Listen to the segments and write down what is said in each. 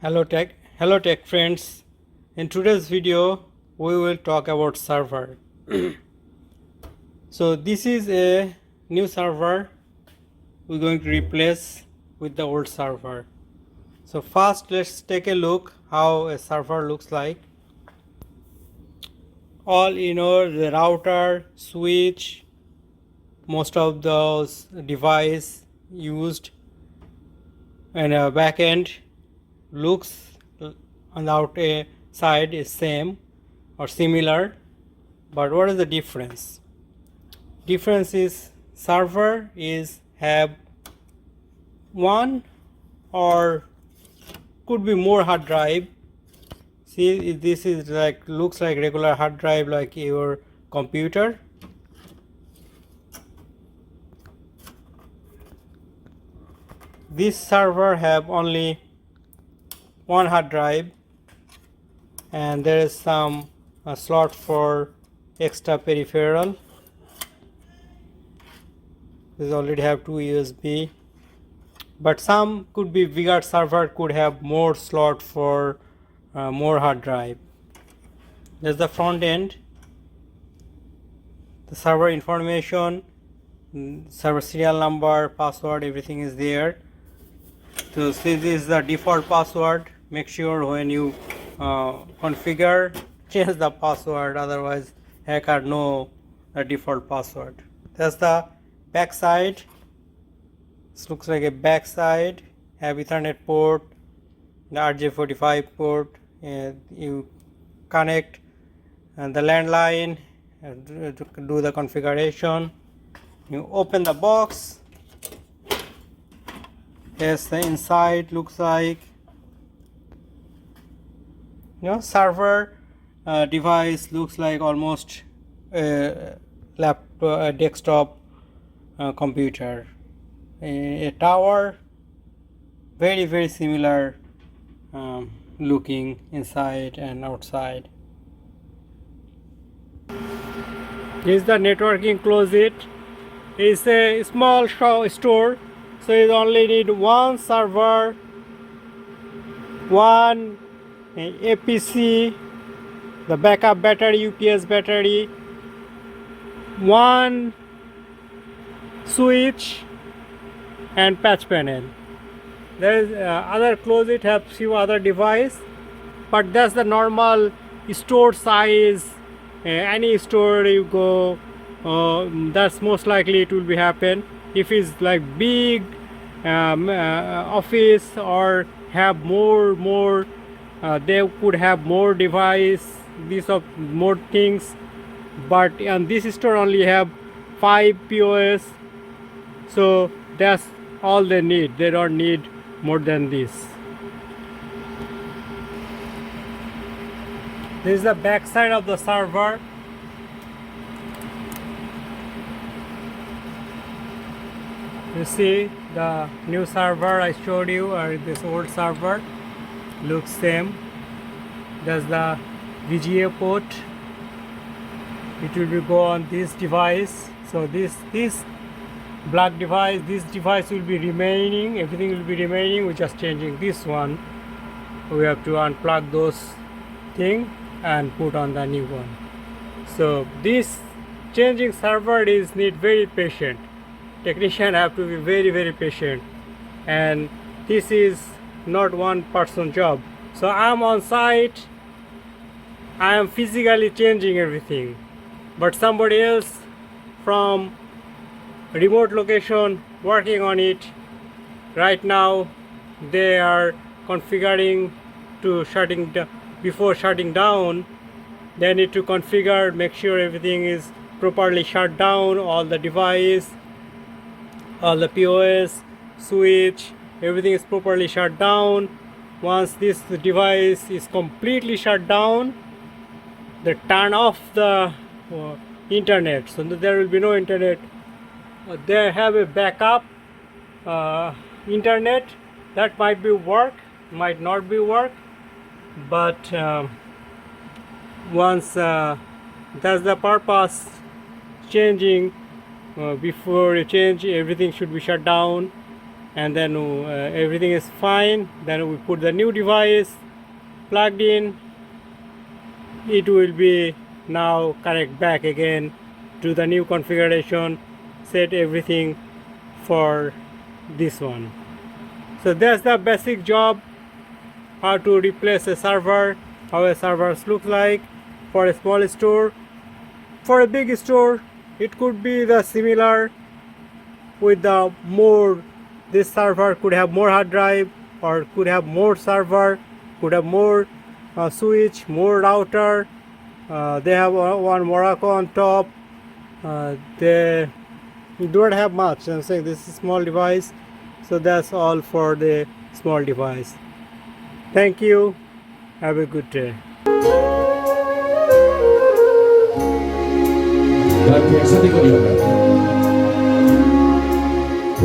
Hello tech friends. In today's video we will talk about server. So this is a new server we're going to replace with the old server. So first let's take a look how a server looks like. All the router, switch, most of those device used, and a backend looks on the outside is same or similar, but what is the difference? Difference is server is have one or could be more hard drive. See, this is like looks like regular hard drive like your computer. This server have only one hard drive, and there is some slot for extra peripheral. This already have two USB, but some could be bigger server could have more slot for more hard drive. There's the front end, the server information, server serial number, password, everything is there. So this is the default password. Make sure when you configure, change the password, otherwise hacker know the default password. That's the back side. This looks like a back side. Have Ethernet port, the RJ45 port, and you connect and the landline and to do the configuration. You open the box. Yes, the inside looks like server device looks like almost a laptop, a desktop computer. A tower, very similar looking inside and outside. This is the networking closet. It's a small store, so you only need one server, one APC, the backup battery, UPS battery, one switch, and patch panel. There is other closet have few other device, but that's the normal store size. Any store you go, that's most likely it will be happen. If it's like big office or have more they could have more device, these of more things, but on this store only have 5 POS, so that's all they need. They don't need more than this. This is the back side of the server. You see the new server I showed you, or this old server looks same. That's the VGA port. It will go on this device. So this black device, this device will be remaining. Everything will be remaining. We're just changing this one. We have to unplug those thing and put on the new one. So this changing server is need very patient. Technician have to be very patient, and this is not one person job. So I'm on site, I am physically changing everything, but somebody else from remote location working on it right now. They are configuring to shutting down. Before shutting down, they need to configure, make sure everything is properly shut down, all the device, all the POS, switch, everything is properly shut down. Once this device is completely shut down, they turn off the internet, so there will be no internet. They have a backup internet that might be work, might not be work, but once that's the purpose. Changing before you change, everything should be shut down. and then everything is fine. Then we put the new device plugged in. It will be now connect back again to the new configuration, set everything for this one. So that's the basic job, how to replace a server, how a server looks like for a small store. For a big store, it could be the similar with the more, this server could have more hard drive, or could have more server, could have more switch, more router. They have one Morocco on top. They don't have much. I'm saying this is a small device, so that's all for the small device. Thank you. Have a good day. গানটি একসাথে করি আমরা।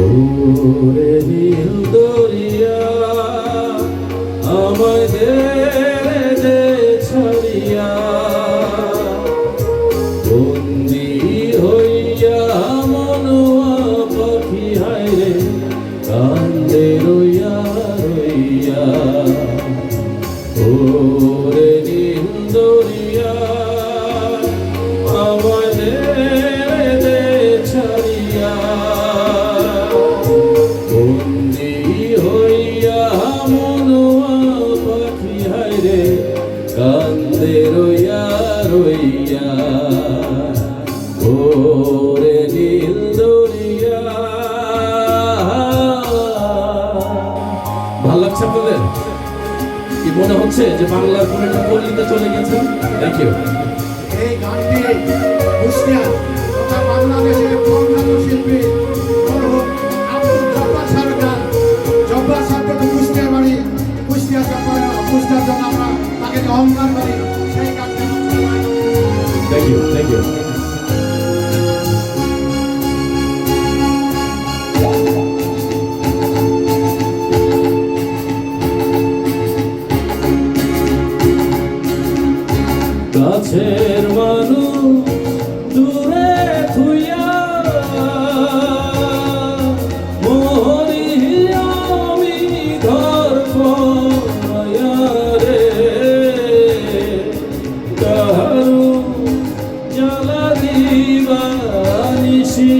ওরে নীল দরিয়া আমায় দে দে ছড়িয়া, বন্দি হইয়া মনোয়া পাখি হায়রে কান্দে রইয়া রইয়া। ওরে নীল দরিয়া আমায় দে দে ছড়িয়া, বন্দি হইয়া মনোয়া পাখি হায়রে কান্দে রইয়া রইয়া। ওরে নীল দরিয়া। ভালো লাগছে আপনাদের? কি মনে হচ্ছে যে বাংলার কোন একটা পল্লীতে চলে গেছেন? Thank you. এই গানটি কুষ্টিয়া তথা বাংলাদেশের প্রখ্যাত শিল্পী মরহুম আব্দুল জব্বার স্যারের গান। জব্বার স্যার তো কুষ্টিয়ার বাড়ি, কুষ্টিয়ার জন্য আমরা তাকে অহংকার করি, সেই গানটি। Thank you, thank you. কাছের মানুষ দূরে থুইয়া মরি আমি ঘর পায়া রে, কারু জ্বালা দিবা নিশি,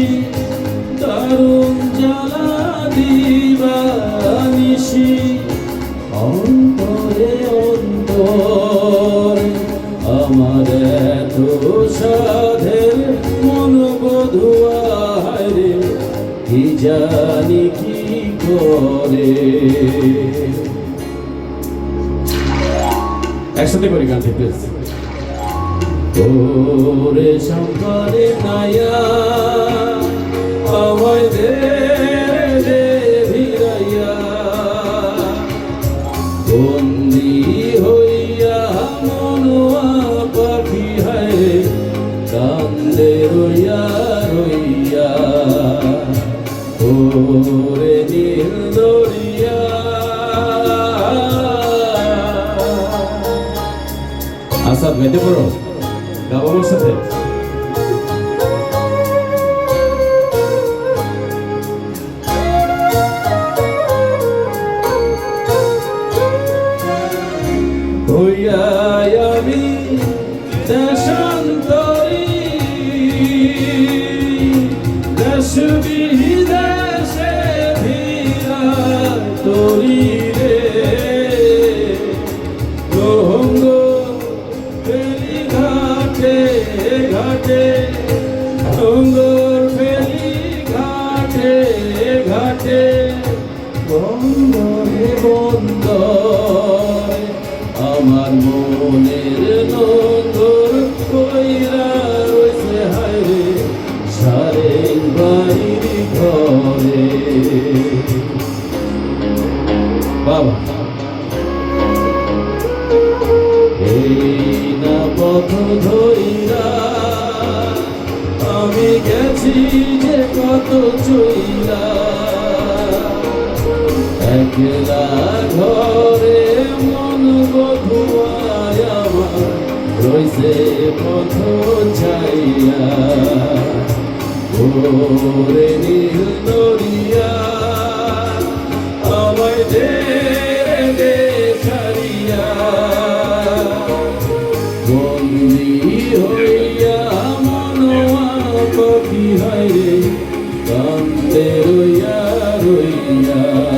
দারুণ জ্বালা দিবা নিশি, অন্তরে অন্তরে আমার এত সাধের মন বধুয়া রে, কি জানি কি করে। একসাথে করি গানটি প্লিজ। ওরে সম্পারে নায়া আমায় দে দে ভিড়াইয়া, বন্দি হইয়া মনোয়া পাখি হায়রে কান্দে রইয়া রইয়া। ওরে নীল দরিয়া। আসাদ গাইতে পারো? গাবো আমার সাথে? হইয়া আমি দেশান্তরী, দেশ বিদেশে ভিড়া তরি রে, রঙ্গ ফেলি ঘাটে ঘাটে, রঙ্গর ফেলি ঘাটে ঘাটে, বন্দরে বন্দরে আমার মনের নন্দর কইরা রইছে হায়রে সারে বাড়ির ঘরে। বাবা এই না পথ ধইরা আমি গেছি যে কত চইলা, একলা ঘরে মন বধুয়ায় আমার রইছে পথ ছাইয়া। ওরে নীল দরিয়া হায় রে কান্দে রইয়া রইয়া